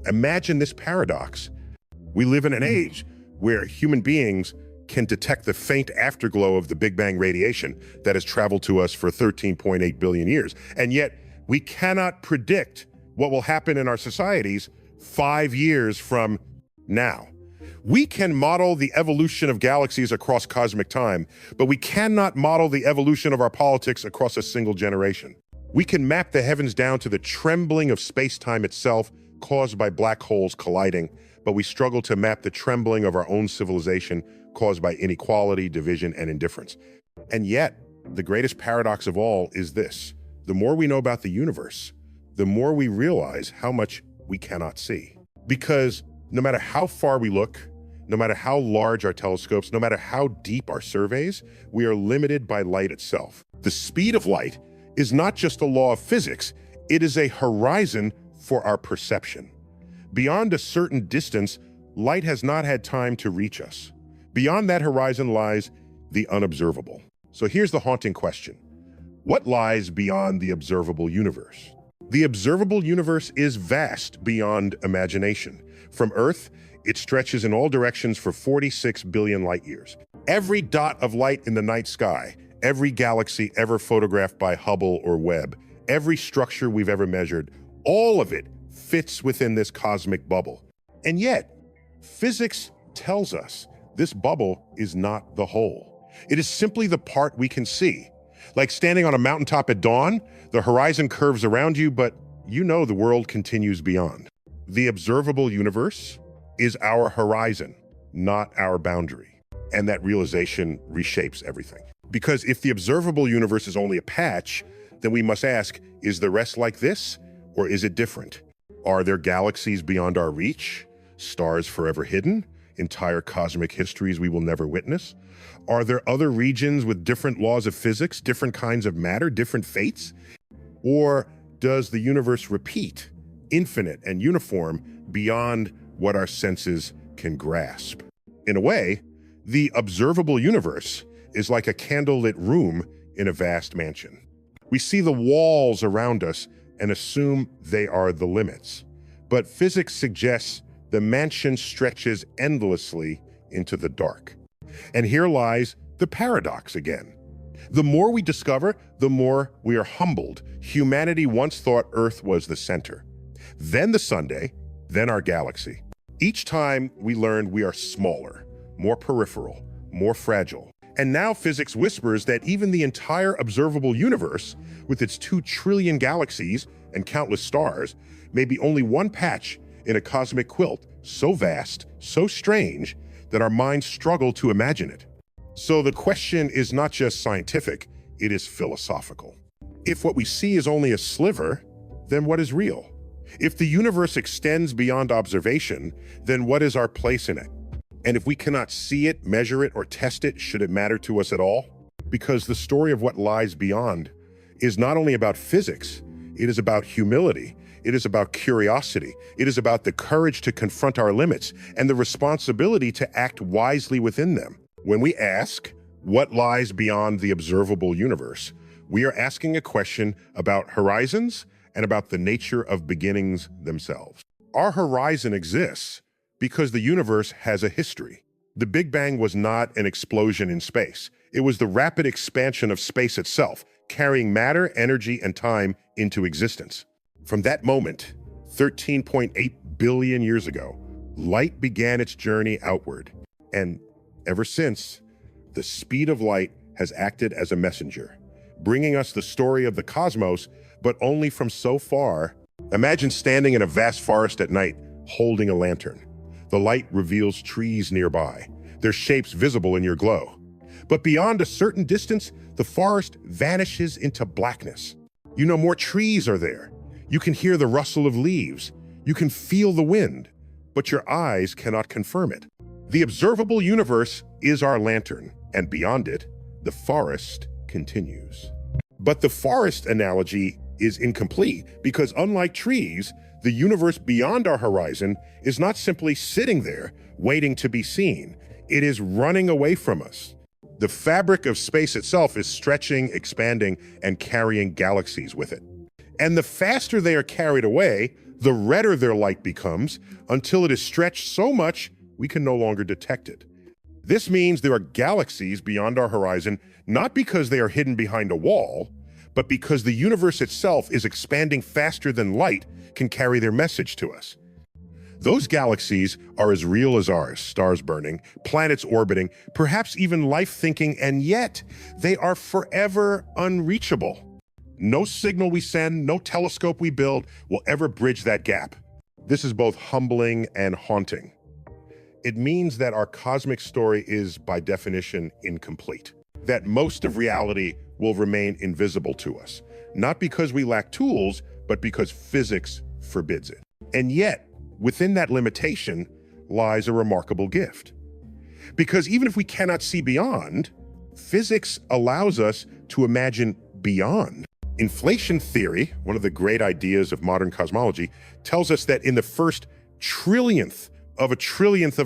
Imagine this paradox. We live in an age where human beings can detect the faint afterglow of the Big Bang radiation that has traveled to us for 13.8 billion years. And yet we cannot predict what will happen in our societies 5 years from now. We can model the evolution of galaxies across cosmic time, but we cannot model the evolution of our politics across a single generation. We can map the heavens down to the trembling of space-time itself caused by black holes colliding, but we struggle to map the trembling of our own civilization caused by inequality, division, and indifference. And yet, the greatest paradox of all is this. The more we know about the universe, the more we realize how much we cannot see. Because no matter how far we look, no matter how large our telescopes, no matter how deep our surveys, we are limited by light itself. The speed of light is not just a law of physics, it is a horizon for our perception. Beyond a certain distance, light has not had time to reach us. Beyond that horizon lies the unobservable. So here's the haunting question. What lies beyond the observable universe? The observable universe is vast beyond imagination. From Earth, it stretches in all directions for 46 billion light years. Every dot of light in the night sky, every galaxy ever photographed by Hubble or Webb, every structure we've ever measured, all of it fits within this cosmic bubble. And yet, physics tells us this bubble is not the whole. It is simply the part we can see. Like standing on a mountaintop at dawn, the horizon curves around you, but you know the world continues beyond. The observable universe is our horizon, not our boundary. And that realization reshapes everything. Because if the observable universe is only a patch, then we must ask, is the rest like this, or is it different? Are there galaxies beyond our reach? Stars forever hidden? Entire cosmic histories we will never witness? Are there other regions with different laws of physics, different kinds of matter, different fates? Or does the universe repeat, infinite and uniform, beyond what our senses can grasp? In a way, the observable universe is like a candlelit room in a vast mansion. We see the walls around us and assume they are the limits. But physics suggests the mansion stretches endlessly into the dark. And here lies the paradox again. The more we discover, the more we are humbled. Humanity once thought Earth was the center, then the Sunday, then our galaxy. Each time we learn we are smaller, more peripheral, more fragile. And now physics whispers that even the entire observable universe, with its 2 trillion galaxies and countless stars, may be only one patch in a cosmic quilt, so vast, so strange, that our minds struggle to imagine it. So the question is not just scientific, it is philosophical. If what we see is only a sliver, then what is real? If the universe extends beyond observation, then what is our place in it? And if we cannot see it, measure it, or test it, should it matter to us at all? Because the story of what lies beyond is not only about physics, it is about humility. It is about curiosity. It is about the courage to confront our limits and the responsibility to act wisely within them. When we ask, what lies beyond the observable universe, we are asking a question about horizons and about the nature of beginnings themselves. Our horizon exists because the universe has a history. The Big Bang was not an explosion in space. It was the rapid expansion of space itself, carrying matter, energy, and time into existence. From that moment, 13.8 billion years ago, light began its journey outward. And ever since, the speed of light has acted as a messenger, bringing us the story of the cosmos, but only from so far. Imagine standing in a vast forest at night, holding a lantern. The light reveals trees nearby, their shapes visible in your glow. But beyond a certain distance, the forest vanishes into blackness. You know more trees are there. You can hear the rustle of leaves. You can feel the wind, but your eyes cannot confirm it. The observable universe is our lantern, and beyond it, the forest continues. But the forest analogy is incomplete because unlike trees, the universe beyond our horizon is not simply sitting there waiting to be seen. It is running away from us. The fabric of space itself is stretching, expanding, and carrying galaxies with it. And the faster they are carried away, The redder their light becomes until it is stretched so much we can no longer detect it. This means there are galaxies beyond our horizon, not because they are hidden behind a wall, but because the universe itself is expanding faster than light can carry their message to us. Those galaxies are as real as ours, stars burning, planets orbiting, perhaps even life thinking, and yet they are forever unreachable. No signal we send, no telescope we build will ever bridge that gap. This is both humbling and haunting. It means that our cosmic story is, by definition, incomplete. That most of reality will remain invisible to us, not because we lack tools, but because physics forbids it. And yet, within that limitation lies a remarkable gift. Because even if we cannot see beyond, physics allows us to imagine beyond. Inflation theory, one of the great ideas of modern cosmology, tells us that in the first trillionth of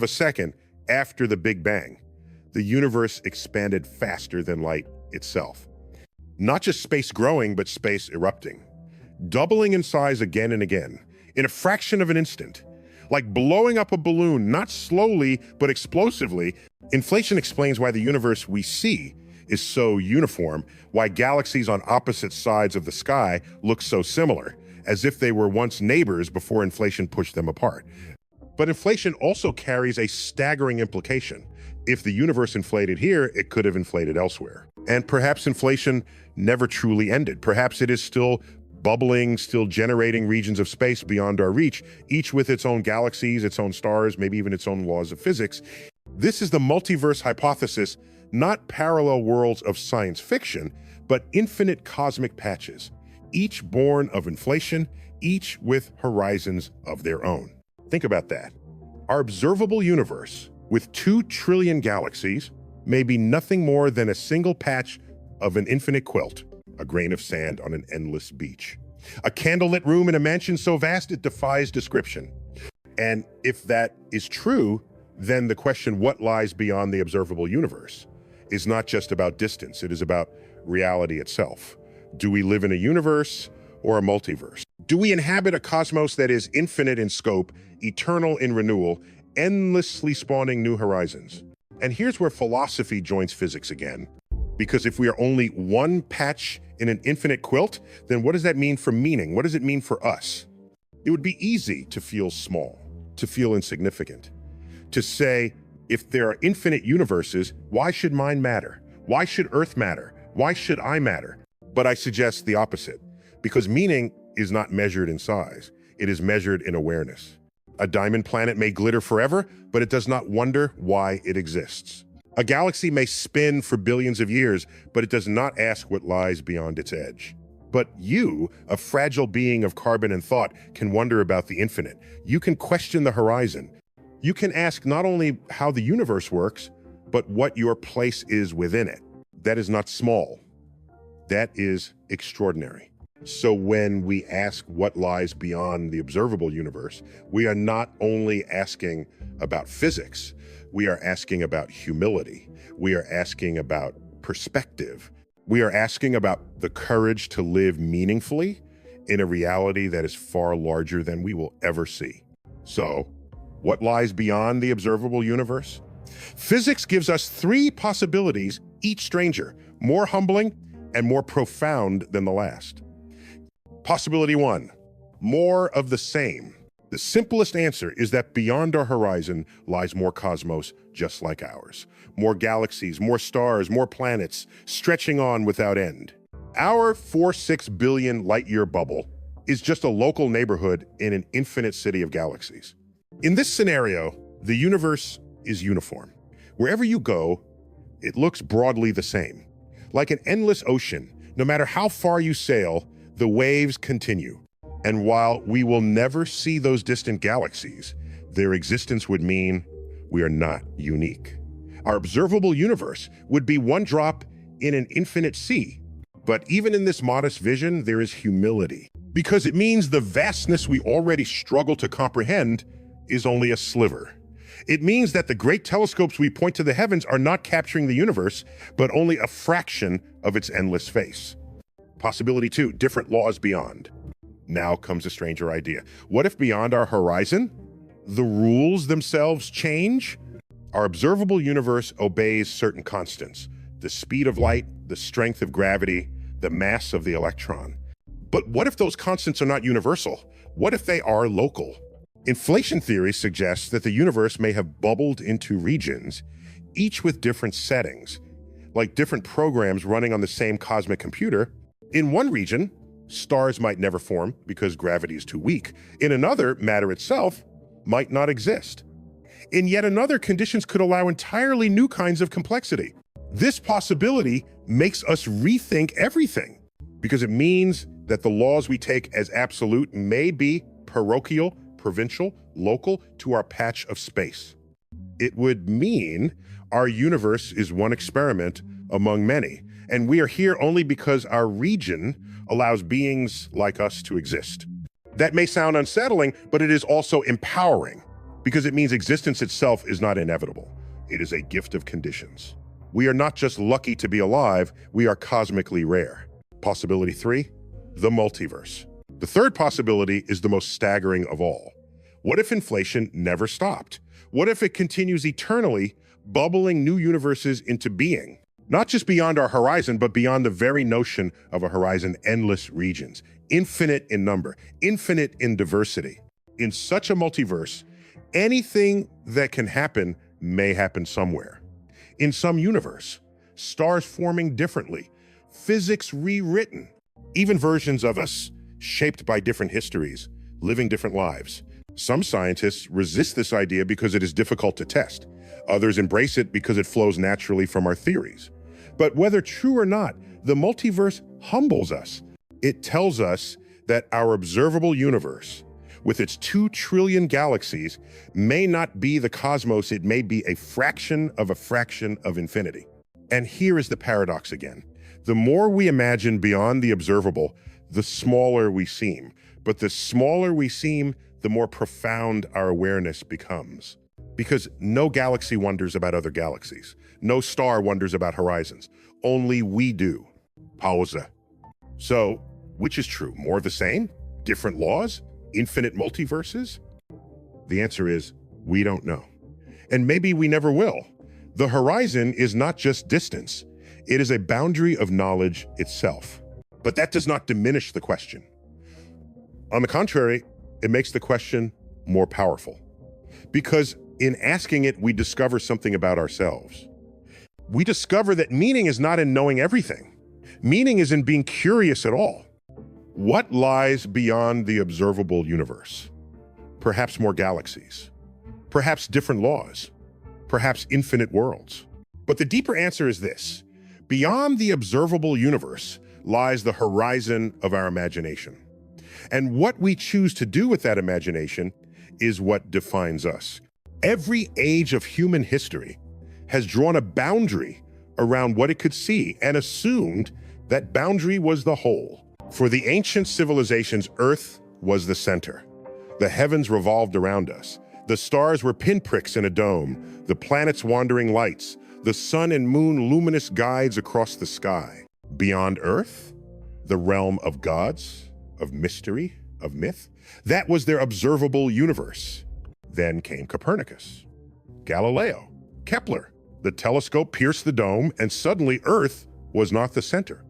a second after the Big Bang, the universe expanded faster than light itself. Not just space growing, but space erupting, doubling in size again and again, in a fraction of an instant. Like blowing up a balloon, not slowly, but explosively. Inflation explains why the universe we see is so uniform, why galaxies on opposite sides of the sky look so similar, as if they were once neighbors before inflation pushed them apart. But inflation also carries a staggering implication. If the universe inflated here, it could have inflated elsewhere. And perhaps inflation never truly ended. Perhaps it is still bubbling, still generating regions of space beyond our reach, each with its own galaxies, its own stars, maybe even its own laws of physics. This is the multiverse hypothesis, not parallel worlds of science fiction, but infinite cosmic patches, each born of inflation, each with horizons of their own. Think about that. Our observable universe, with 2 trillion galaxies, may be nothing more than a single patch of an infinite quilt, a grain of sand on an endless beach. A candlelit room in a mansion so vast it defies description. And if that is true, then the question, what lies beyond the observable universe, is not just about distance, it is about reality itself. Do we live in a universe or a multiverse? Do we inhabit a cosmos that is infinite in scope, eternal in renewal, endlessly spawning new horizons? And here's where philosophy joins physics again. Because if we are only one patch in an infinite quilt, then what does that mean for meaning? What does it mean for us? It would be easy to feel small, to feel insignificant, to say, if there are infinite universes, why should mine matter? Why should Earth matter? Why should I matter? But I suggest the opposite, because meaning is not measured in size. It is measured in awareness. A diamond planet may glitter forever, but it does not wonder why it exists. A galaxy may spin for billions of years, but it does not ask what lies beyond its edge. But you, a fragile being of carbon and thought, can wonder about the infinite. You can question the horizon. You can ask not only how the universe works, but what your place is within it. That is not small. That is extraordinary. So when we ask what lies beyond the observable universe, we are not only asking about physics, we are asking about humility. We are asking about perspective. We are asking about the courage to live meaningfully in a reality that is far larger than we will ever see. So, what lies beyond the observable universe? Physics gives us 3 possibilities, each stranger, more humbling and more profound than the last. Possibility 1, more of the same. The simplest answer is that beyond our horizon lies more cosmos just like ours. More galaxies, more stars, more planets, stretching on without end. Our 4-6 billion light-year bubble is just a local neighborhood in an infinite city of galaxies. In this scenario, the universe is uniform. Wherever you go, it looks broadly the same. Like an endless ocean, no matter how far you sail, the waves continue. And while we will never see those distant galaxies, their existence would mean we are not unique. Our observable universe would be one drop in an infinite sea. But even in this modest vision, there is humility, because it means the vastness we already struggle to comprehend is only a sliver. It means that the great telescopes we point to the heavens are not capturing the universe, but only a fraction of its endless face. Possibility 2, different laws beyond. Now comes a stranger idea. What if beyond our horizon, the rules themselves change? Our observable universe obeys certain constants: the speed of light, the strength of gravity, the mass of the electron. But what if those constants are not universal? What if they are local? Inflation theory suggests that the universe may have bubbled into regions, each with different settings, like different programs running on the same cosmic computer. In one region, stars might never form because gravity is too weak. In another, matter itself might not exist. In yet another, conditions could allow entirely new kinds of complexity. This possibility makes us rethink everything, because it means that the laws we take as absolute may be parochial, provincial, local to our patch of space. It would mean our universe is one experiment among many, and we are here only because our region allows beings like us to exist. That may sound unsettling, but it is also empowering, because it means existence itself is not inevitable. It is a gift of conditions. We are not just lucky to be alive, we are cosmically rare. Possibility 3, the multiverse. The third possibility is the most staggering of all. What if inflation never stopped? What if it continues eternally, bubbling new universes into being? Not just beyond our horizon, but beyond the very notion of a horizon, endless regions, infinite in number, infinite in diversity. In such a multiverse, anything that can happen may happen somewhere. In some universe, stars forming differently, physics rewritten, even versions of us shaped by different histories, living different lives. Some scientists resist this idea because it is difficult to test. Others embrace it because it flows naturally from our theories. But whether true or not, the multiverse humbles us. It tells us that our observable universe, with its 2 trillion galaxies, may not be the cosmos, it may be a fraction of infinity. And here is the paradox again. The more we imagine beyond the observable, the smaller we seem. But the smaller we seem, the more profound our awareness becomes. Because no galaxy wonders about other galaxies. No star wonders about horizons. Only we do. Pausa. So, which is true? More of the same? Different laws? Infinite multiverses? The answer is, we don't know. And maybe we never will. The horizon is not just distance. It is a boundary of knowledge itself. But that does not diminish the question. On the contrary, it makes the question more powerful. Because in asking it, we discover something about ourselves. We discover that meaning is not in knowing everything. Meaning is in being curious at all. What lies beyond the observable universe? Perhaps more galaxies. Perhaps different laws. Perhaps infinite worlds. But the deeper answer is this. Beyond the observable universe lies the horizon of our imagination. And what we choose to do with that imagination is what defines us. Every age of human history has drawn a boundary around what it could see and assumed that boundary was the whole. For the ancient civilizations, Earth was the center. The heavens revolved around us. The stars were pinpricks in a dome, the planets wandering lights, the sun and moon luminous guides across the sky. Beyond Earth, the realm of gods, of mystery, of myth, that was their observable universe. Then came Copernicus, Galileo, Kepler. The telescope pierced the dome, and suddenly Earth was not the center.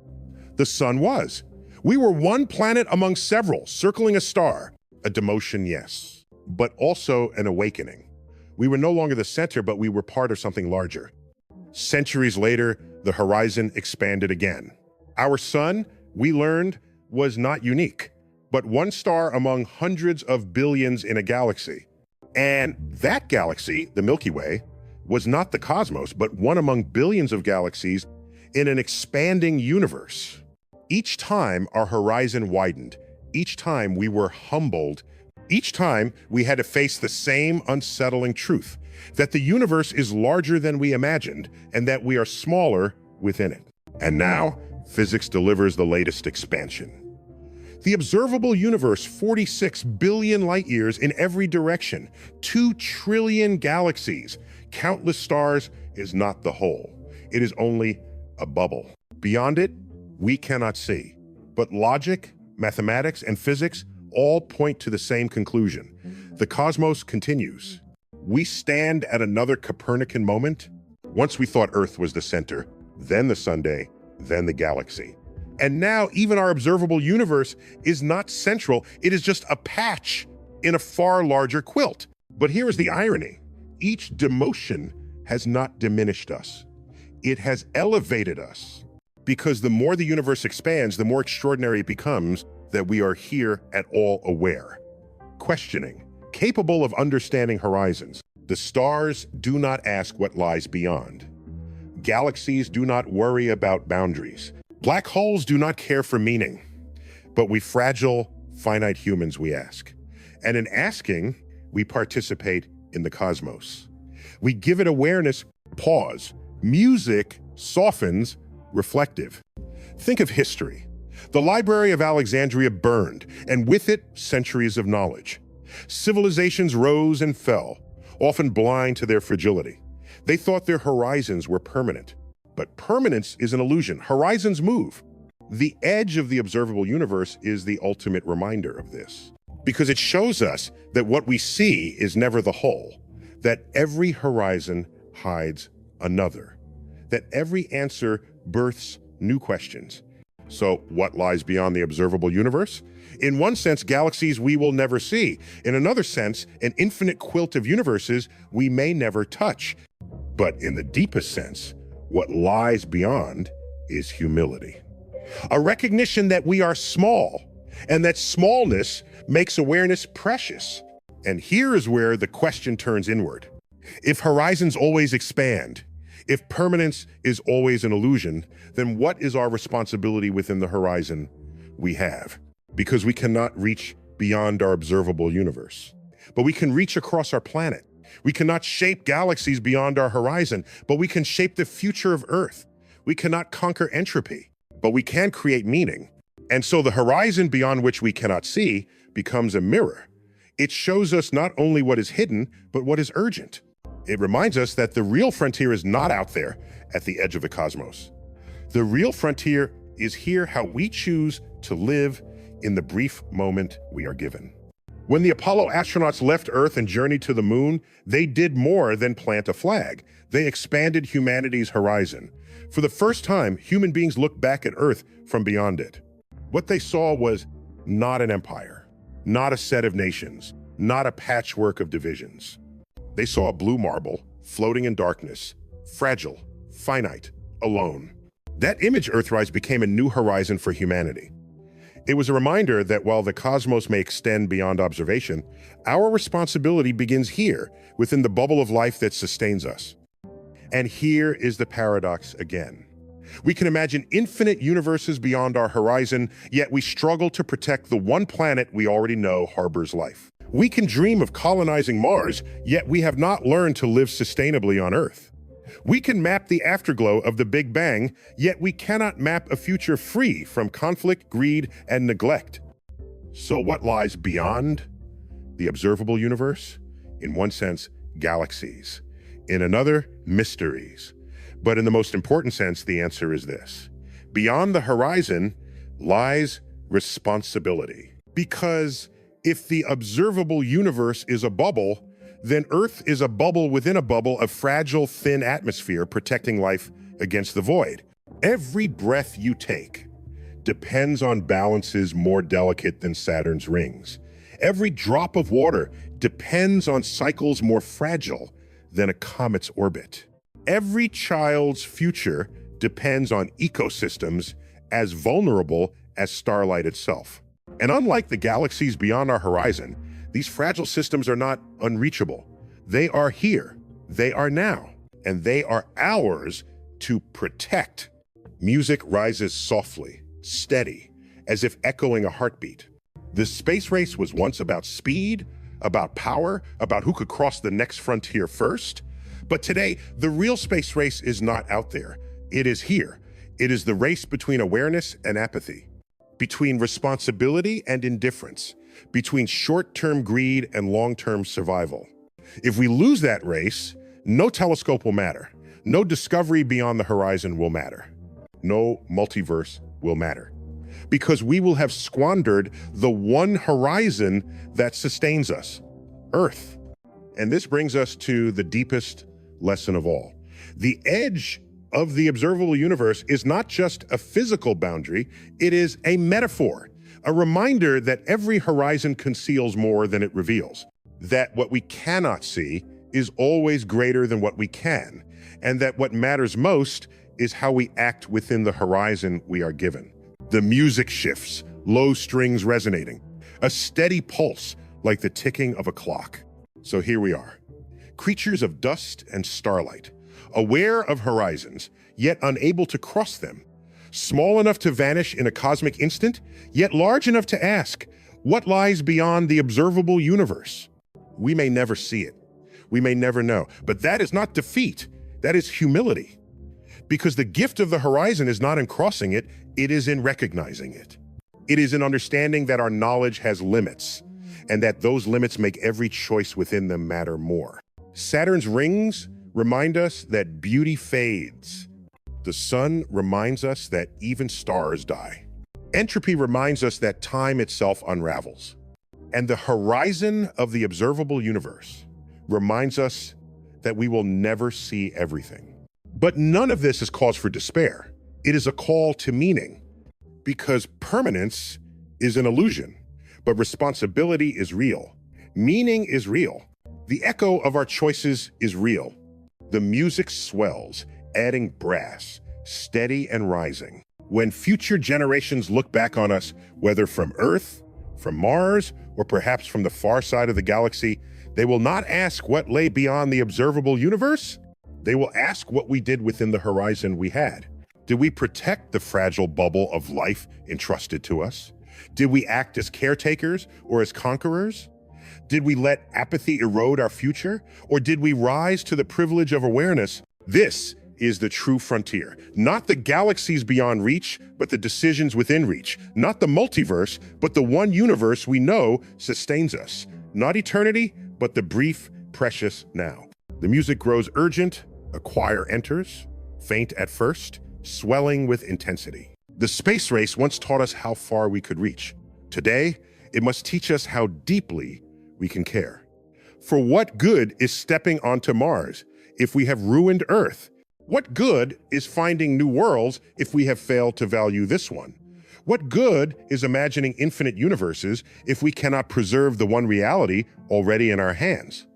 The sun was. We were one planet among several, circling a star. A demotion, yes, but also an awakening. We were no longer the center, but we were part of something larger. Centuries later, the horizon expanded again. Our sun, we learned, was not unique, but one star among hundreds of billions in a galaxy. And that galaxy, the Milky Way, was not the cosmos, but one among billions of galaxies in an expanding universe. Each time our horizon widened, each time we were humbled, each time we had to face the same unsettling truth, that the universe is larger than we imagined and that we are smaller within it. And now, physics delivers the latest expansion. The observable universe, 46 billion light years in every direction, 2 trillion galaxies, countless stars, is not the whole. It is only a bubble. Beyond it, we cannot see. But logic, mathematics, and physics all point to the same conclusion. The cosmos continues. We stand at another Copernican moment. Once we thought Earth was the center, then the Sunday, then the galaxy. And now even our observable universe is not central, it is just a patch in a far larger quilt. But here is the irony. Each demotion has not diminished us. It has elevated us. Because the more the universe expands, the more extraordinary it becomes that we are here at all aware. Questioning, capable of understanding horizons. The stars do not ask what lies beyond. Galaxies do not worry about boundaries. Black holes do not care for meaning. But we fragile, finite humans, we ask. And in asking, we participate in the cosmos. We give it awareness, pause. Music softens, reflective. Think of history. The Library of Alexandria burned, and with it, centuries of knowledge. Civilizations rose and fell, often blind to their fragility. They thought their horizons were permanent. But permanence is an illusion. Horizons move. The edge of the observable universe is the ultimate reminder of this, because it shows us that what we see is never the whole, that every horizon hides another, that every answer births new questions. So what lies beyond the observable universe? In one sense, galaxies we will never see. In another sense, an infinite quilt of universes we may never touch. But in the deepest sense, what lies beyond is humility. A recognition that we are small, and that smallness makes awareness precious. And here is where the question turns inward. If horizons always expand, if permanence is always an illusion, then what is our responsibility within the horizon we have? Because we cannot reach beyond our observable universe, but we can reach across our planet. We cannot shape galaxies beyond our horizon, but we can shape the future of Earth. We cannot conquer entropy, but we can create meaning. And so the horizon beyond which we cannot see becomes a mirror. It shows us not only what is hidden, but what is urgent. It reminds us that the real frontier is not out there at the edge of the cosmos. The real frontier is here, how we choose to live in the brief moment we are given. When the Apollo astronauts left Earth and journeyed to the moon, they did more than plant a flag. They expanded humanity's horizon. For the first time, human beings looked back at Earth from beyond it. What they saw was not an empire, not a set of nations, not a patchwork of divisions. They saw a blue marble, floating in darkness, fragile, finite, alone. That image, Earthrise, became a new horizon for humanity. It was a reminder that while the cosmos may extend beyond observation, our responsibility begins here, within the bubble of life that sustains us. And here is the paradox again. We can imagine infinite universes beyond our horizon, yet we struggle to protect the one planet we already know harbors life. We can dream of colonizing Mars, yet we have not learned to live sustainably on Earth. We can map the afterglow of the Big Bang, yet we cannot map a future free from conflict, greed, and neglect. So what lies beyond the observable universe? In one sense, galaxies. In another, mysteries. But in the most important sense, the answer is this. Beyond the horizon lies responsibility. Because if the observable universe is a bubble, then Earth is a bubble within a bubble of fragile, thin atmosphere protecting life against the void. Every breath you take depends on balances more delicate than Saturn's rings. Every drop of water depends on cycles more fragile than a comet's orbit. Every child's future depends on ecosystems as vulnerable as starlight itself. And unlike the galaxies beyond our horizon, these fragile systems are not unreachable. They are here, they are now, and they are ours to protect. Music rises softly, steady, as if echoing a heartbeat. The space race was once about speed, about power, about who could cross the next frontier first. But today, the real space race is not out there. It is here. It is the race between awareness and apathy, between responsibility and indifference, between short-term greed and long-term survival. If we lose that race, no telescope will matter. No discovery beyond the horizon will matter. No multiverse will matter. because we will have squandered the one horizon that sustains us, Earth. And this brings us to the deepest lesson of all. The edge of the observable universe is not just a physical boundary, it is a metaphor, a reminder that every horizon conceals more than it reveals, that what we cannot see is always greater than what we can, and that what matters most is how we act within the horizon we are given. The music shifts, low strings resonating, a steady pulse like the ticking of a clock. So here we are, creatures of dust and starlight, aware of horizons, yet unable to cross them, small enough to vanish in a cosmic instant, yet large enough to ask, what lies beyond the observable universe? We may never see it. We may never know, but that is not defeat. That is humility. Because the gift of the horizon is not in crossing it, it is in recognizing it. It is in understanding that our knowledge has limits, and that those limits make every choice within them matter more. Saturn's rings remind us that beauty fades. The sun reminds us that even stars die. Entropy reminds us that time itself unravels. And the horizon of the observable universe reminds us that we will never see everything. But none of this is cause for despair. It is a call to meaning, because permanence is an illusion, but responsibility is real. Meaning is real. The echo of our choices is real. The music swells, adding brass, steady and rising. When future generations look back on us, whether from Earth, from Mars, or perhaps from the far side of the galaxy, they will not ask what lay beyond the observable universe. They will ask what we did within the horizon we had. Did we protect the fragile bubble of life entrusted to us? Did we act as caretakers or as conquerors? Did we let apathy erode our future? Or did we rise to the privilege of awareness? This is the true frontier. Not the galaxies beyond reach, but the decisions within reach. Not the multiverse, but the one universe we know sustains us. Not eternity, but the brief, precious now. The music grows urgent, a choir enters, faint at first, swelling with intensity. The space race once taught us how far we could reach. Today, it must teach us how deeply we can care. For what good is stepping onto Mars if we have ruined Earth? What good is finding new worlds if we have failed to value this one? What good is imagining infinite universes if we cannot preserve the one reality already in our hands?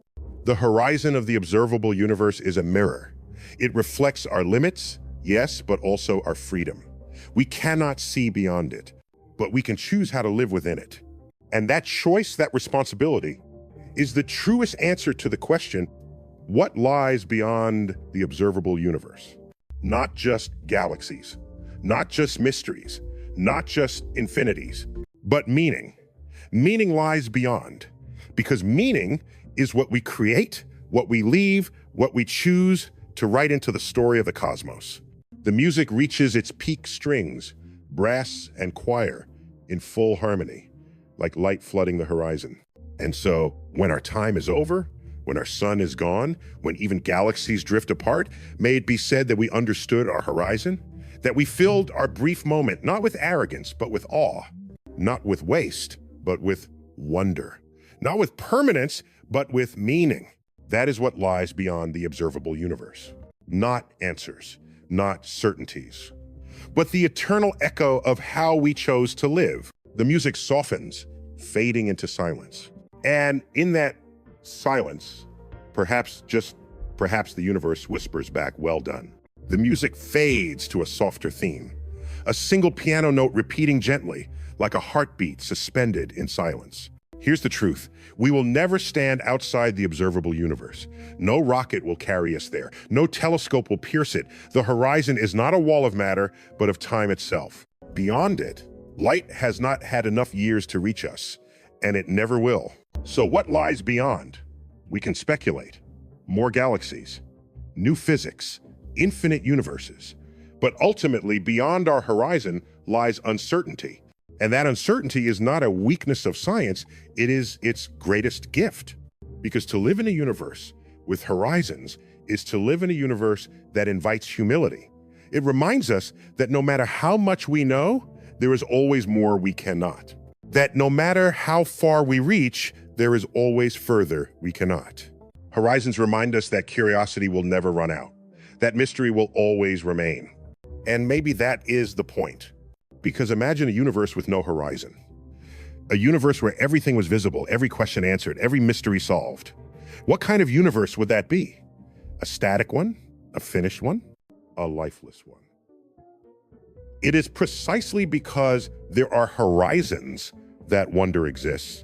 The horizon of the observable universe is a mirror. It reflects our limits, yes, but also our freedom. We cannot see beyond it, but we can choose how to live within it. And that choice, that responsibility, is the truest answer to the question, what lies beyond the observable universe? Not just galaxies, not just mysteries, not just infinities, but meaning. Meaning lies beyond, because meaning is what we create, what we leave, what we choose to write into the story of the cosmos. The music reaches its peak strings, brass and choir, in full harmony, like light flooding the horizon. And so, when our time is over, when our sun is gone, when even galaxies drift apart, may it be said that we understood our horizon, that we filled our brief moment not with arrogance, but with awe, not with waste, but with wonder, not with permanence, but with meaning. That is what lies beyond the observable universe. Not answers, not certainties, but the eternal echo of how we chose to live. The music softens, fading into silence. And in that silence, perhaps the universe whispers back, well done. The music fades to a softer theme, a single piano note repeating gently, like a heartbeat suspended in silence. Here's the truth. We will never stand outside the observable universe. No rocket will carry us there. No telescope will pierce it. The horizon is not a wall of matter, but of time itself. Beyond it, light has not had enough years to reach us, and it never will. So what lies beyond? We can speculate. More galaxies, new physics, infinite universes. But ultimately, beyond our horizon lies uncertainty. And that uncertainty is not a weakness of science, it is its greatest gift. Because to live in a universe with horizons is to live in a universe that invites humility. It reminds us that no matter how much we know, there is always more we cannot. That no matter how far we reach, there is always further we cannot. Horizons remind us that curiosity will never run out, that mystery will always remain. And maybe that is the point. Because imagine a universe with no horizon. A universe where everything was visible, every question answered, every mystery solved. What kind of universe would that be? A static one? A finished one? A lifeless one? It is precisely because there are horizons that wonder exists.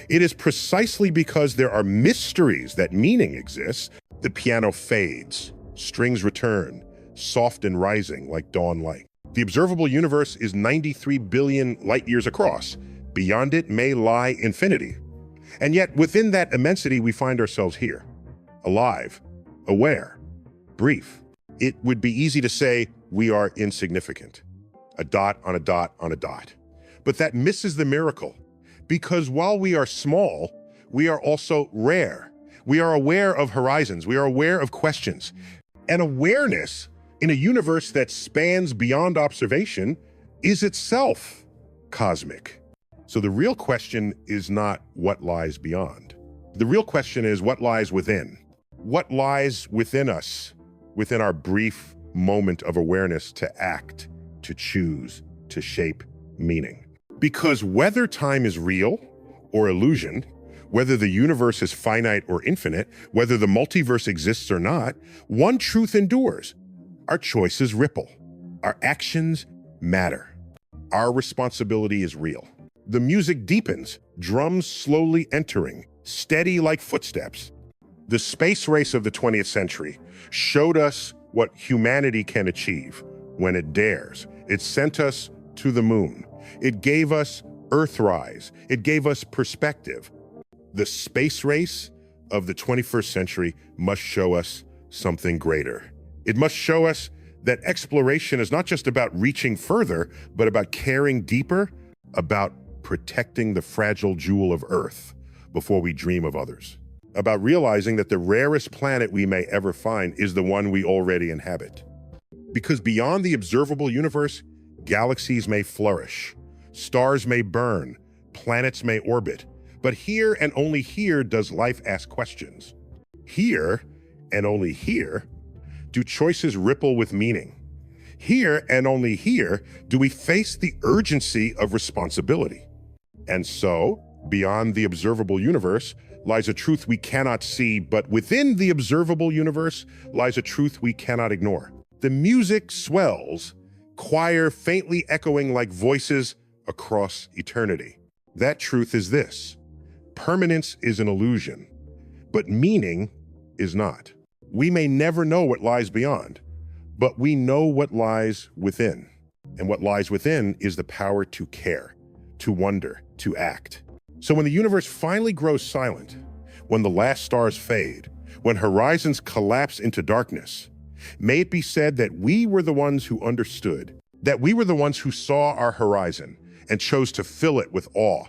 It is precisely because there are mysteries that meaning exists. The piano fades, strings return, soft and rising like dawn light. The observable universe is 93 billion light years across. Beyond it may lie infinity. And yet within that immensity, we find ourselves here, alive, aware, brief. It would be easy to say we are insignificant, a dot on a dot on a dot. But that misses the miracle, because while we are small, we are also rare. We are aware of horizons. We are aware of questions. And awareness in a universe that spans beyond observation is itself cosmic. So the real question is not what lies beyond. The real question is what lies within. What lies within us, within our brief moment of awareness to act, to choose, to shape meaning. Because whether time is real or illusion, whether the universe is finite or infinite, whether the multiverse exists or not, one truth endures. Our choices ripple. Our actions matter. Our responsibility is real. The music deepens, drums slowly entering, steady like footsteps. The space race of the 20th century showed us what humanity can achieve when it dares. It sent us to the moon. It gave us Earthrise. It gave us perspective. The space race of the 21st century must show us something greater. It must show us that exploration is not just about reaching further, but about caring deeper, about protecting the fragile jewel of Earth before we dream of others, about realizing that the rarest planet we may ever find is the one we already inhabit. Because beyond the observable universe, galaxies may flourish, stars may burn, planets may orbit, but here and only here does life ask questions. Here and only here do choices ripple with meaning. Here and only here do we face the urgency of responsibility. And so, beyond the observable universe lies a truth we cannot see, but within the observable universe lies a truth we cannot ignore. The music swells, choir faintly echoing like voices across eternity. That truth is this: permanence is an illusion, but meaning is not. We may never know what lies beyond, but we know what lies within. And what lies within is the power to care, to wonder, to act. So when the universe finally grows silent, when the last stars fade, when horizons collapse into darkness, may it be said that we were the ones who understood, that we were the ones who saw our horizon and chose to fill it with awe,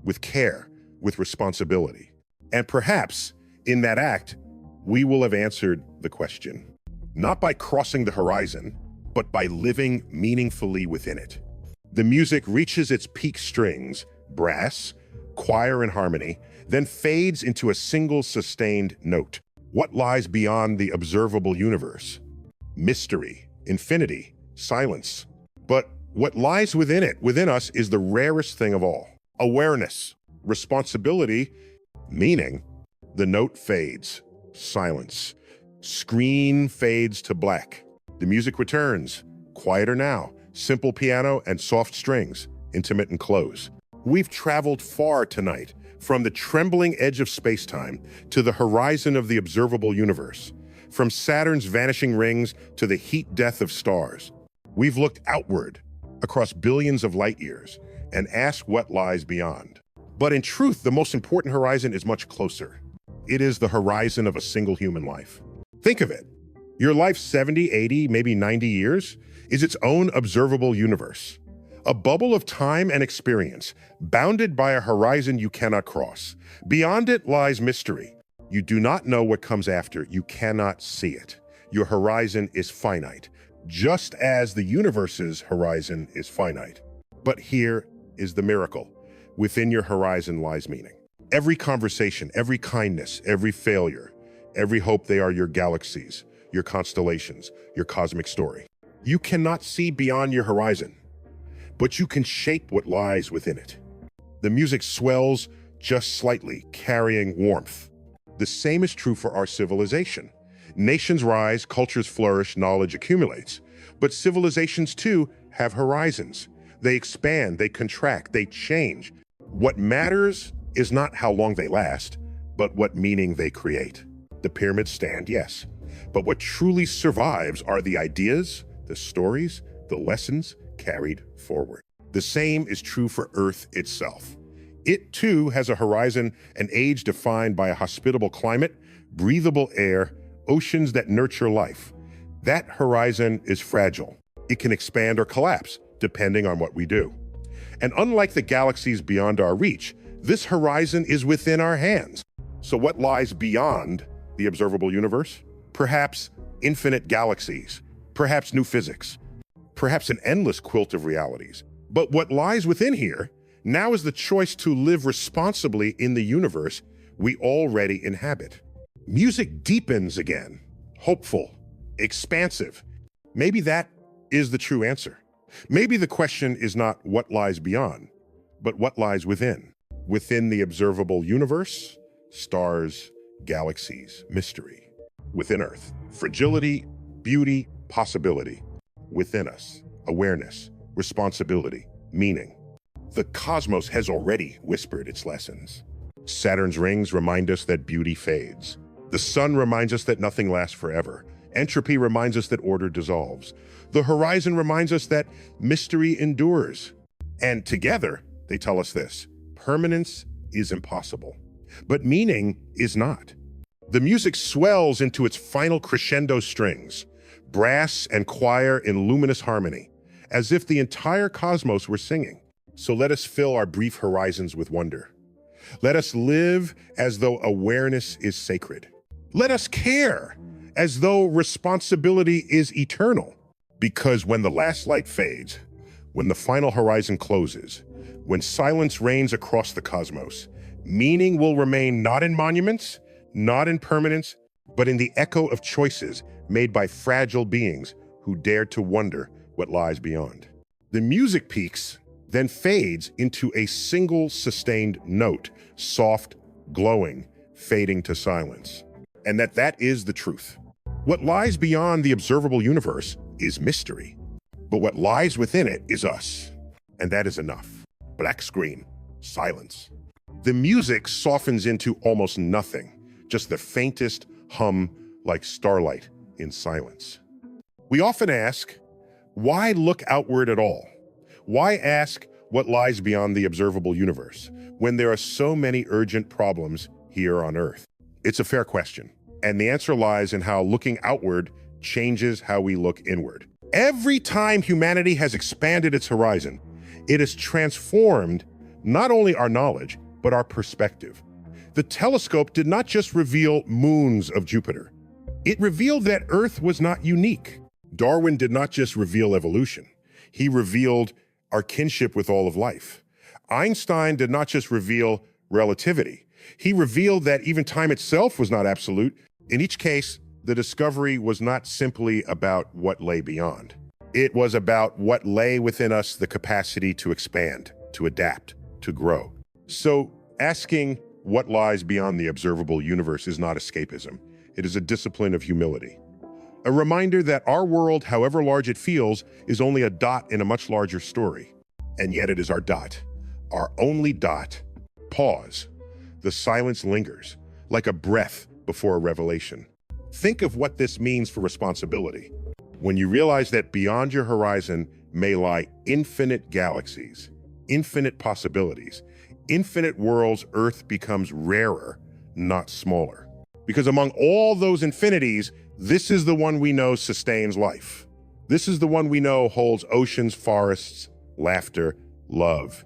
with care, with responsibility. And perhaps in that act, we will have answered the question, not by crossing the horizon, but by living meaningfully within it. The music reaches its peak strings, brass, choir, and harmony, then fades into a single sustained note. What lies beyond the observable universe? Mystery, infinity, silence. But what lies within it, within us, is the rarest thing of all. Awareness, responsibility, meaning. The note fades. Silence. Screen fades to black. The music returns. Quieter now. Simple piano and soft strings. Intermittent close. We've traveled far tonight, from the trembling edge of space-time to the horizon of the observable universe, from Saturn's vanishing rings to the heat death of stars. We've looked outward, across billions of light years, and asked what lies beyond. But in truth, the most important horizon is much closer. It is the horizon of a single human life. Think of it. Your life 70, 80, maybe 90 years is its own observable universe. A bubble of time and experience, bounded by a horizon you cannot cross. Beyond it lies mystery. You do not know what comes after. You cannot see it. Your horizon is finite, just as the universe's horizon is finite. But here is the miracle. Within your horizon lies meaning. Every conversation, every kindness, every failure, every hope, they are your galaxies, your constellations, your cosmic story. You cannot see beyond your horizon, but you can shape what lies within it. The music swells just slightly, carrying warmth. The same is true for our civilization. Nations rise, cultures flourish, knowledge accumulates. But civilizations too have horizons. They expand, they contract, they change. What matters is not how long they last, but what meaning they create. The pyramids stand, yes, but what truly survives are the ideas, the stories, the lessons carried forward. The same is true for Earth itself. It too has a horizon, an age defined by a hospitable climate, breathable air, oceans that nurture life. That horizon is fragile. It can expand or collapse, depending on what we do. And unlike the galaxies beyond our reach, this horizon is within our hands. So what lies beyond the observable universe? Perhaps infinite galaxies, perhaps new physics, perhaps an endless quilt of realities. But what lies within here now is the choice to live responsibly in the universe we already inhabit. Music deepens again, hopeful, expansive. Maybe that is the true answer. Maybe the question is not what lies beyond, but what lies within. Within the observable universe, stars, galaxies, mystery. Within Earth, fragility, beauty, possibility. Within us, awareness, responsibility, meaning. The cosmos has already whispered its lessons. Saturn's rings remind us that beauty fades. The sun reminds us that nothing lasts forever. Entropy reminds us that order dissolves. The horizon reminds us that mystery endures. And together, they tell us this: permanence is impossible, but meaning is not. The music swells into its final crescendo strings, brass and choir in luminous harmony, as if the entire cosmos were singing. So let us fill our brief horizons with wonder. Let us live as though awareness is sacred. Let us care as though responsibility is eternal. Because when the last light fades, when the final horizon closes, when silence reigns across the cosmos, meaning will remain not in monuments, not in permanence, but in the echo of choices made by fragile beings who dared to wonder what lies beyond. The music peaks, then fades into a single sustained note, soft, glowing, fading to silence. And that is the truth. What lies beyond the observable universe is mystery, but what lies within it is us. And that is enough. Black screen, silence. The music softens into almost nothing, just the faintest hum like starlight in silence. We often ask, why look outward at all? Why ask what lies beyond the observable universe when there are so many urgent problems here on Earth? It's a fair question, and the answer lies in how looking outward changes how we look inward. Every time humanity has expanded its horizon, it has transformed not only our knowledge, but our perspective. The telescope did not just reveal moons of Jupiter. It revealed that Earth was not unique. Darwin did not just reveal evolution. He revealed our kinship with all of life. Einstein did not just reveal relativity. He revealed that even time itself was not absolute. In each case, the discovery was not simply about what lay beyond. It was about what lay within us, the capacity to expand, to adapt, to grow. So asking what lies beyond the observable universe is not escapism. It is a discipline of humility. A reminder that our world, however large it feels, is only a dot in a much larger story. And yet it is our dot, our only dot. Pause. The silence lingers, like a breath before a revelation. Think of what this means for responsibility. When you realize that beyond your horizon may lie infinite galaxies, infinite possibilities, infinite worlds, Earth becomes rarer, not smaller. Because among all those infinities, this is the one we know sustains life. This is the one we know holds oceans, forests, laughter, love.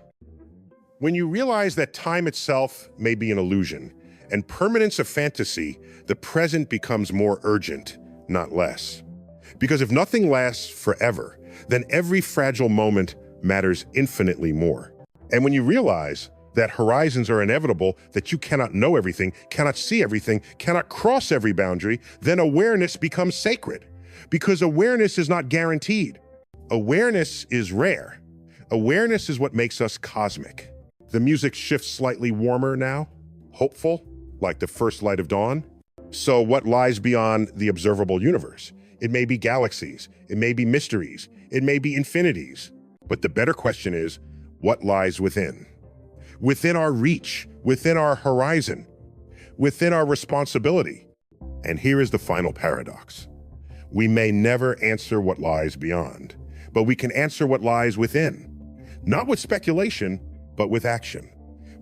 When you realize that time itself may be an illusion and permanence a fantasy, the present becomes more urgent, not less. Because if nothing lasts forever, then every fragile moment matters infinitely more. And when you realize that horizons are inevitable, that you cannot know everything, cannot see everything, cannot cross every boundary, then awareness becomes sacred. Because awareness is not guaranteed. Awareness is rare. Awareness is what makes us cosmic. The music shifts slightly warmer now, hopeful, like the first light of dawn. So what lies beyond the observable universe? It may be galaxies, it may be mysteries, it may be infinities. But the better question is, what lies within? Within our reach, within our horizon, within our responsibility. And here is the final paradox. We may never answer what lies beyond, but we can answer what lies within. Not with speculation, but with action.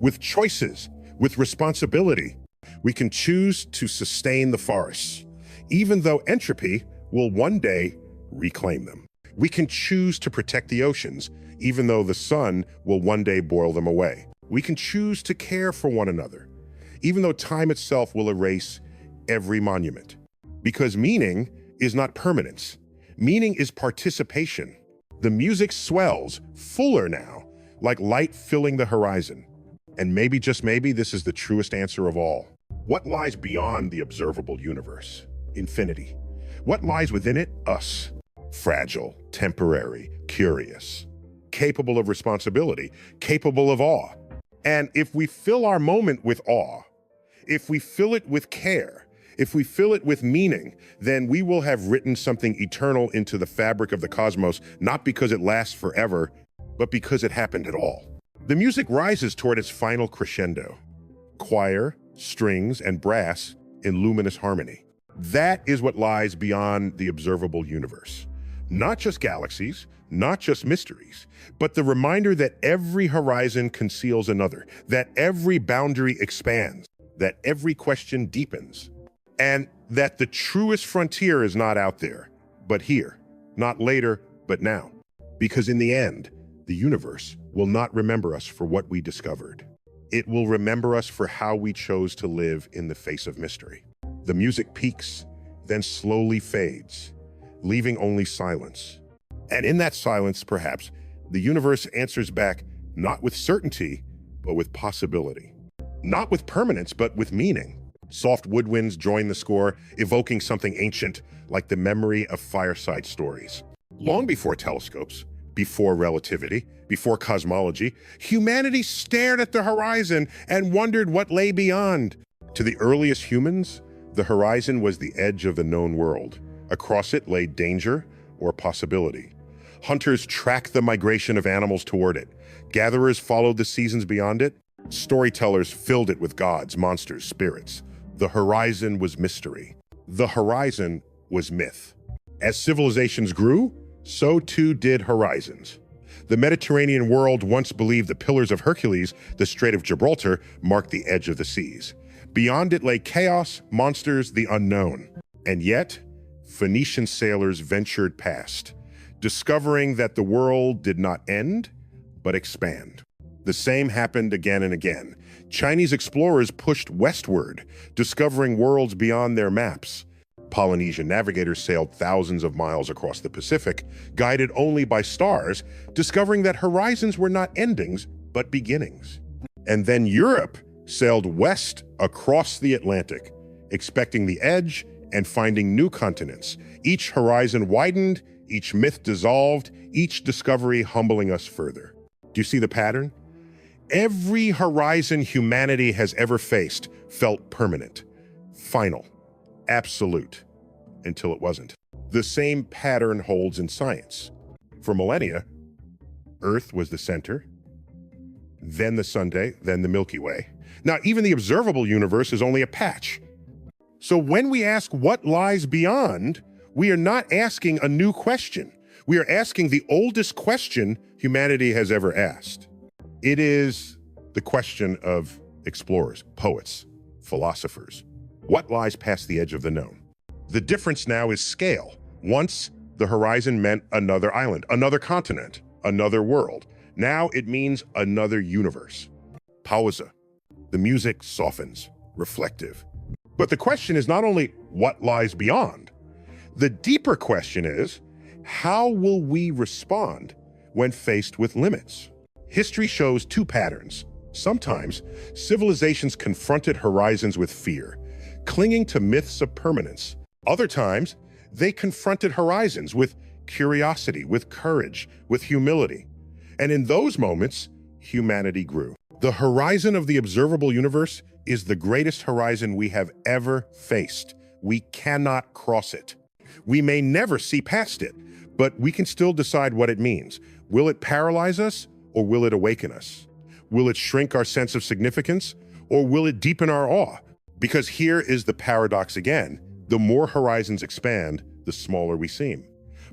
With choices, with responsibility. We can choose to sustain the forests, even though entropy will one day reclaim them. We can choose to protect the oceans, even though the sun will one day boil them away. We can choose to care for one another, even though time itself will erase every monument. Because meaning is not permanence. Meaning is participation. The music swells, fuller now, like light filling the horizon. And maybe, just maybe, this is the truest answer of all. What lies beyond the observable universe? Infinity. What lies within it? Us. Fragile, temporary, curious, capable of responsibility, capable of awe. And if we fill our moment with awe, if we fill it with care, if we fill it with meaning, then we will have written something eternal into the fabric of the cosmos, not because it lasts forever, but because it happened at all. The music rises toward its final crescendo. Choir, strings, and brass in luminous harmony. That is what lies beyond the observable universe. Not just galaxies, not just mysteries, but the reminder that every horizon conceals another, that every boundary expands, that every question deepens, and that the truest frontier is not out there, but here, not later, but now. Because in the end, the universe will not remember us for what we discovered. It will remember us for how we chose to live in the face of mystery. The music peaks, then slowly fades, leaving only silence. And in that silence, perhaps, the universe answers back not with certainty, but with possibility. Not with permanence, but with meaning. Soft woodwinds join the score, evoking something ancient, like the memory of fireside stories. Long before telescopes, before relativity, before cosmology, humanity stared at the horizon and wondered what lay beyond. To the earliest humans, the horizon was the edge of the known world. Across it lay danger or possibility. Hunters tracked the migration of animals toward it. Gatherers followed the seasons beyond it. Storytellers filled it with gods, monsters, spirits. The horizon was mystery. The horizon was myth. As civilizations grew, so too did horizons. The Mediterranean world once believed the Pillars of Hercules, the Strait of Gibraltar, marked the edge of the seas. Beyond it lay chaos, monsters, the unknown. And yet, Phoenician sailors ventured past, discovering that the world did not end, but expand. The same happened again and again. Chinese explorers pushed westward, discovering worlds beyond their maps. Polynesian navigators sailed thousands of miles across the Pacific, guided only by stars, discovering that horizons were not endings, but beginnings. And then Europe sailed west across the Atlantic, expecting the edge and finding new continents. Each horizon widened, each myth dissolved, each discovery humbling us further. Do you see the pattern? Every horizon humanity has ever faced felt permanent, final, absolute, until it wasn't. The same pattern holds in science. For millennia, Earth was the center, then the Sunday, then the Milky Way. Now, even the observable universe is only a patch. So when we ask what lies beyond, we are not asking a new question. We are asking the oldest question humanity has ever asked. It is the question of explorers, poets, philosophers. What lies past the edge of the known? The difference now is scale. Once, the horizon meant another island, another continent, another world. Now it means another universe. Pausa. The music softens, reflective. But the question is not only what lies beyond. The deeper question is, how will we respond when faced with limits. History shows two patterns. Sometimes, civilizations confronted horizons with fear, clinging to myths of permanence. Other times, they confronted horizons with curiosity, with courage, with humility. And in those moments, humanity grew. The horizon of the observable universe is the greatest horizon we have ever faced. We cannot cross it. We may never see past it, but we can still decide what it means. Will it paralyze us, or will it awaken us? Will it shrink our sense of significance, or will it deepen our awe? Because here is the paradox again. The more horizons expand, the smaller we seem.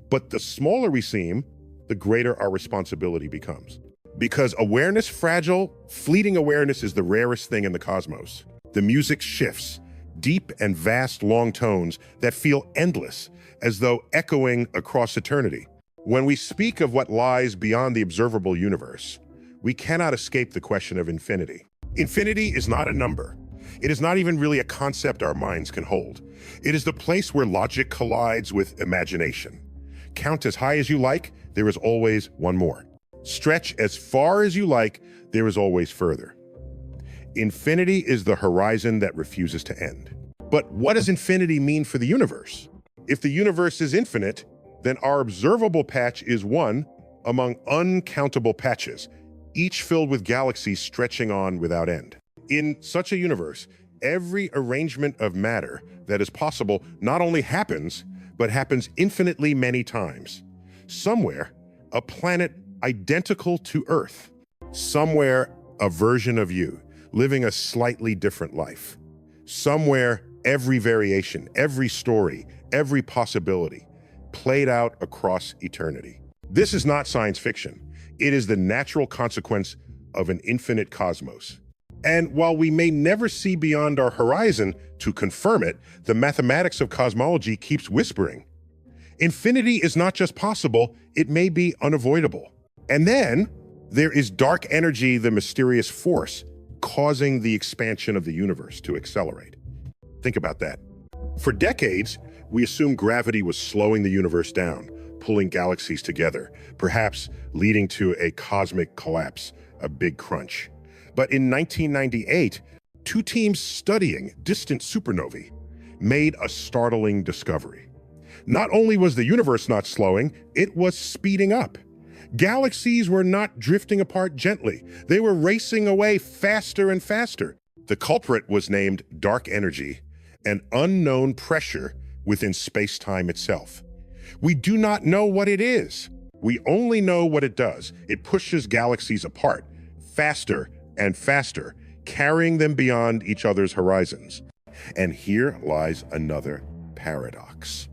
But the smaller we seem, the greater our responsibility becomes. Because awareness, fragile, fleeting awareness is the rarest thing in the cosmos. The music shifts, deep and vast long tones that feel endless, as though echoing across eternity. When we speak of what lies beyond the observable universe, we cannot escape the question of infinity. Infinity is not a number. It is not even really a concept our minds can hold. It is the place where logic collides with imagination. Count as high as you like, there is always one more. Stretch as far as you like, there is always further. Infinity is the horizon that refuses to end. But what does infinity mean for the universe? If the universe is infinite, then our observable patch is one among uncountable patches, each filled with galaxies stretching on without end. In such a universe, every arrangement of matter that is possible not only happens, but happens infinitely many times. Somewhere, a planet identical to Earth. Somewhere, a version of you, living a slightly different life. Somewhere, every variation, every story, every possibility, played out across eternity. This is not science fiction. It is the natural consequence of an infinite cosmos. And while we may never see beyond our horizon to confirm it, the mathematics of cosmology keeps whispering. Infinity is not just possible, it may be unavoidable. And then there is dark energy, the mysterious force, causing the expansion of the universe to accelerate. Think about that. For decades, we assumed gravity was slowing the universe down, pulling galaxies together, perhaps leading to a cosmic collapse, a big crunch. But in 1998, two teams studying distant supernovae made a startling discovery. Not only was the universe not slowing, it was speeding up. Galaxies were not drifting apart gently. They were racing away faster and faster. The culprit was named dark energy, an unknown pressure within space-time itself. We do not know what it is. We only know what it does. It pushes galaxies apart, faster and faster, carrying them beyond each other's horizons. And here lies another paradox.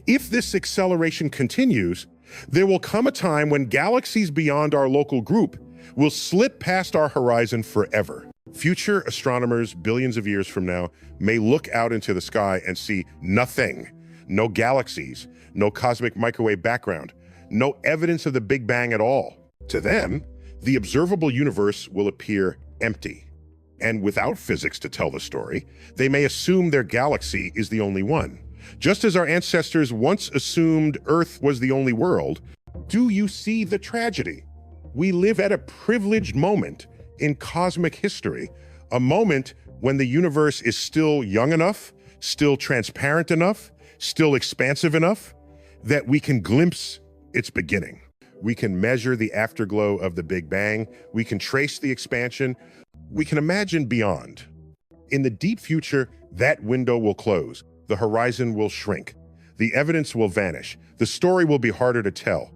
If this acceleration continues, there will come a time when galaxies beyond our local group will slip past our horizon forever. Future astronomers, billions of years from now, may look out into the sky and see nothing. No galaxies, no cosmic microwave background, no evidence of the Big Bang at all. To them, the observable universe will appear empty. And without physics to tell the story, they may assume their galaxy is the only one. Just as our ancestors once assumed Earth was the only world, do you see the tragedy? We live at a privileged moment in cosmic history, a moment when the universe is still young enough, still transparent enough, still expansive enough, that we can glimpse its beginning. We can measure the afterglow of the Big Bang. We can trace the expansion. We can imagine beyond. In the deep future, that window will close. The horizon will shrink. The evidence will vanish. The story will be harder to tell.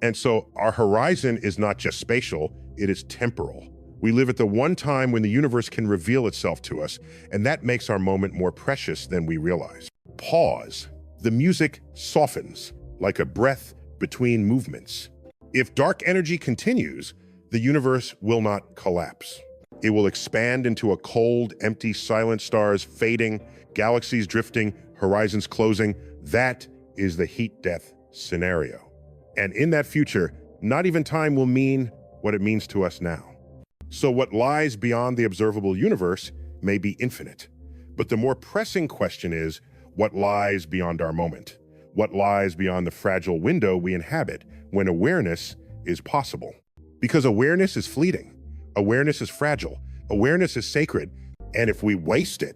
And so our horizon is not just spatial, it is temporal. We live at the one time when the universe can reveal itself to us, and that makes our moment more precious than we realize. Pause. The music softens, like a breath between movements. If dark energy continues, the universe will not collapse. It will expand into a cold, empty, silent, stars fading, galaxies drifting, horizons closing. That is the heat-death scenario. And in that future, not even time will mean what it means to us now. So what lies beyond the observable universe may be infinite. But the more pressing question is, what lies beyond our moment? What lies beyond the fragile window we inhabit when awareness is possible. Because awareness is fleeting, awareness is fragile, awareness is sacred, and if we waste it,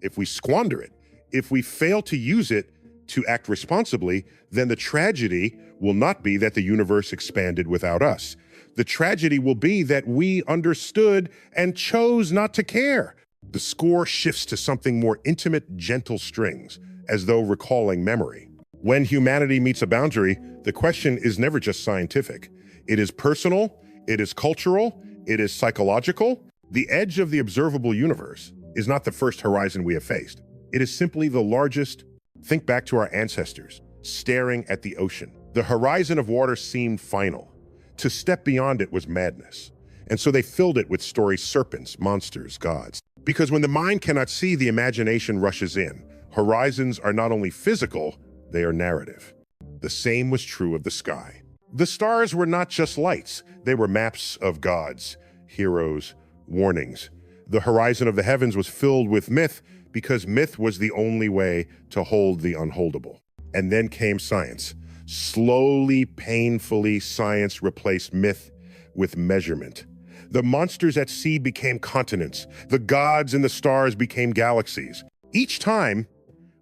if we squander it, if we fail to use it to act responsibly, then the tragedy will not be that the universe expanded without us. The tragedy will be that we understood and chose not to care. The score shifts to something more intimate, gentle strings, as though recalling memory. When humanity meets a boundary, the question is never just scientific. It is personal, it is cultural, it is psychological. The edge of the observable universe is not the first horizon we have faced. It is simply the largest. Think back to our ancestors, staring at the ocean. The horizon of water seemed final. To step beyond it was madness. And so they filled it with stories, serpents, monsters, gods. Because when the mind cannot see, the imagination rushes in. Horizons are not only physical, they are narrative. The same was true of the sky. The stars were not just lights. They were maps of gods, heroes, warnings. The horizon of the heavens was filled with myth because myth was the only way to hold the unholdable. And then came science. Slowly, painfully, science replaced myth with measurement. The monsters at sea became continents. The gods in the stars became galaxies. Each time,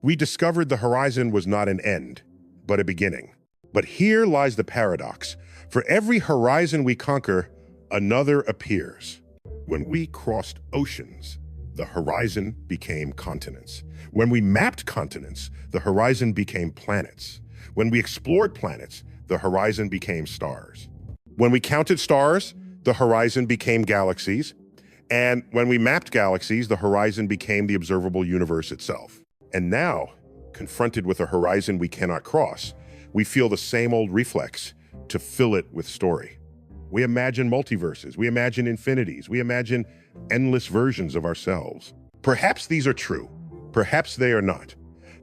we discovered the horizon was not an end, but a beginning. But here lies the paradox. For every horizon we conquer, another appears. When we crossed oceans, the horizon became continents. When we mapped continents, the horizon became planets. When we explored planets, the horizon became stars. When we counted stars, the horizon became galaxies. And when we mapped galaxies, the horizon became the observable universe itself. And now, confronted with a horizon we cannot cross, we feel the same old reflex to fill it with story. We imagine multiverses, we imagine infinities, we imagine endless versions of ourselves. Perhaps these are true, perhaps they are not.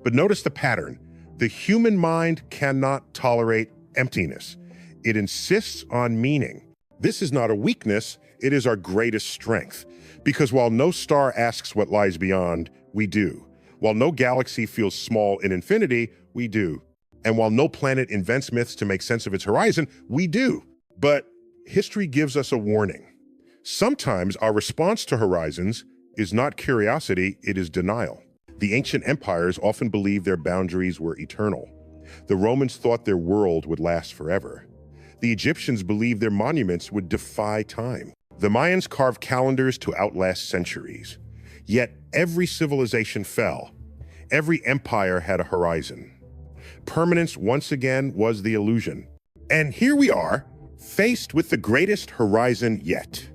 But notice the pattern. The human mind cannot tolerate emptiness. It insists on meaning. This is not a weakness, it is our greatest strength. Because while no star asks what lies beyond, we do. While no galaxy feels small in infinity, we do. And while no planet invents myths to make sense of its horizon, we do. But history gives us a warning. Sometimes our response to horizons is not curiosity, it is denial. The ancient empires often believed their boundaries were eternal. The Romans thought their world would last forever. The Egyptians believed their monuments would defy time. The Mayans carved calendars to outlast centuries. Yet every civilization fell. Every empire had a horizon. Permanence once again was the illusion. And here we are, faced with the greatest horizon yet.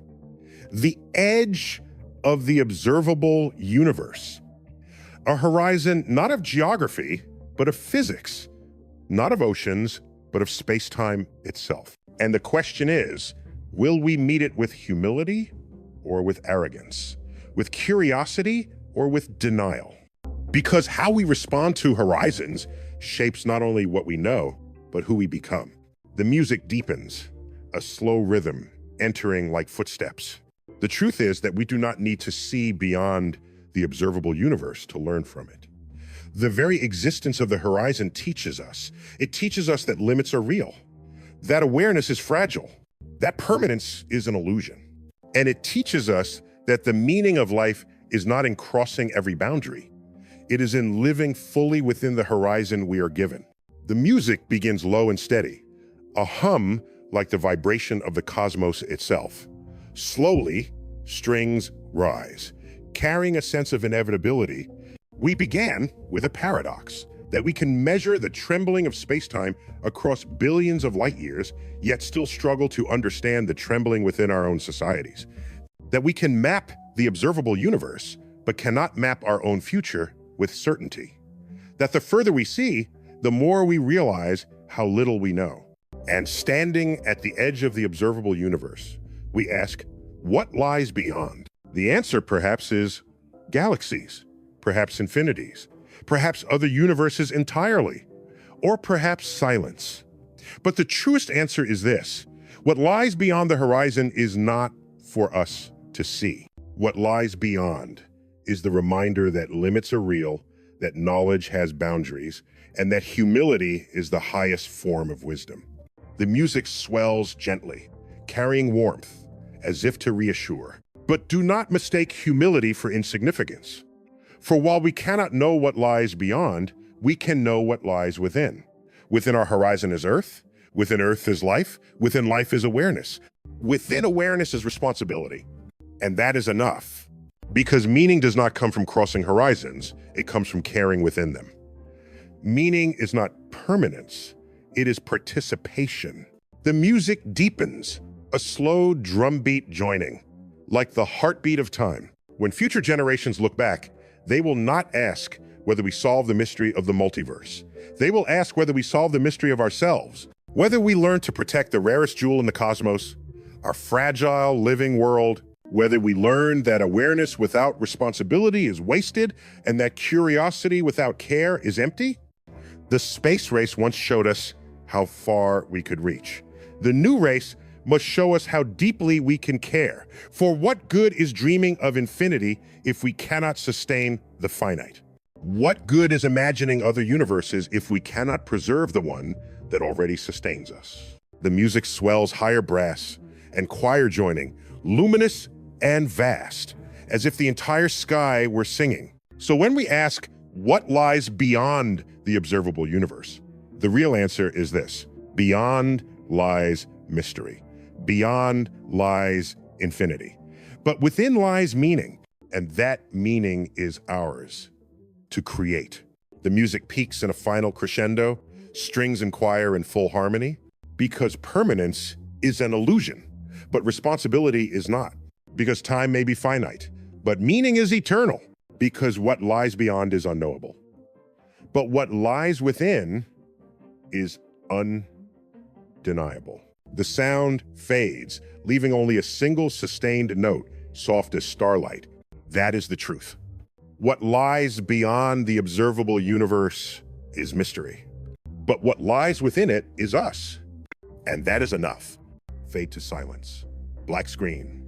The edge of the observable universe. A horizon not of geography, but of physics. Not of oceans, but of space-time itself. And the question is, will we meet it with humility or with arrogance? With curiosity or with denial? Because how we respond to horizons shapes not only what we know, but who we become. The music deepens, a slow rhythm entering like footsteps. The truth is that we do not need to see beyond the observable universe to learn from it. The very existence of the horizon teaches us. It teaches us that limits are real, that awareness is fragile, that permanence is an illusion. And it teaches us that the meaning of life is not in crossing every boundary. It is in living fully within the horizon we are given. The music begins low and steady, a hum like the vibration of the cosmos itself. Slowly, strings rise, carrying a sense of inevitability. We began with a paradox, that we can measure the trembling of space-time across billions of light years, yet still struggle to understand the trembling within our own societies. That we can map the observable universe, but cannot map our own future with certainty. That the further we see, the more we realize how little we know. And standing at the edge of the observable universe, we ask, what lies beyond? The answer perhaps is galaxies, perhaps infinities, perhaps other universes entirely, or perhaps silence. But the truest answer is this: what lies beyond the horizon is not for us to see. What lies beyond is the reminder that limits are real, that knowledge has boundaries, and that humility is the highest form of wisdom. The music swells gently, carrying warmth, as if to reassure. But do not mistake humility for insignificance. For while we cannot know what lies beyond, we can know what lies within. Within our horizon is Earth. Within Earth is life. Within life is awareness. Within awareness is responsibility. And that is enough. Because meaning does not come from crossing horizons. It comes from caring within them. Meaning is not permanence. It is participation. The music deepens, a slow drumbeat joining, like the heartbeat of time. When future generations look back, they will not ask whether we solve the mystery of the multiverse. They will ask whether we solve the mystery of ourselves, whether we learn to protect the rarest jewel in the cosmos, our fragile living world, whether we learn that awareness without responsibility is wasted and that curiosity without care is empty. The space race once showed us how far we could reach. The new race must show us how deeply we can care. For what good is dreaming of infinity if we cannot sustain the finite? What good is imagining other universes if we cannot preserve the one that already sustains us? The music swells higher brass and choir joining, luminous and vast, as if the entire sky were singing. So when we ask what lies beyond the observable universe, the real answer is this: beyond lies mystery. Beyond lies infinity. But within lies meaning, and that meaning is ours to create. The music peaks in a final crescendo, strings and choir in full harmony, because permanence is an illusion, but responsibility is not, because time may be finite, but meaning is eternal, because what lies beyond is unknowable. But what lies within is undeniable. The sound fades, leaving only a single sustained note, soft as starlight. That is the truth. What lies beyond the observable universe is mystery. But what lies within it is us. And that is enough. Fade to silence. Black screen.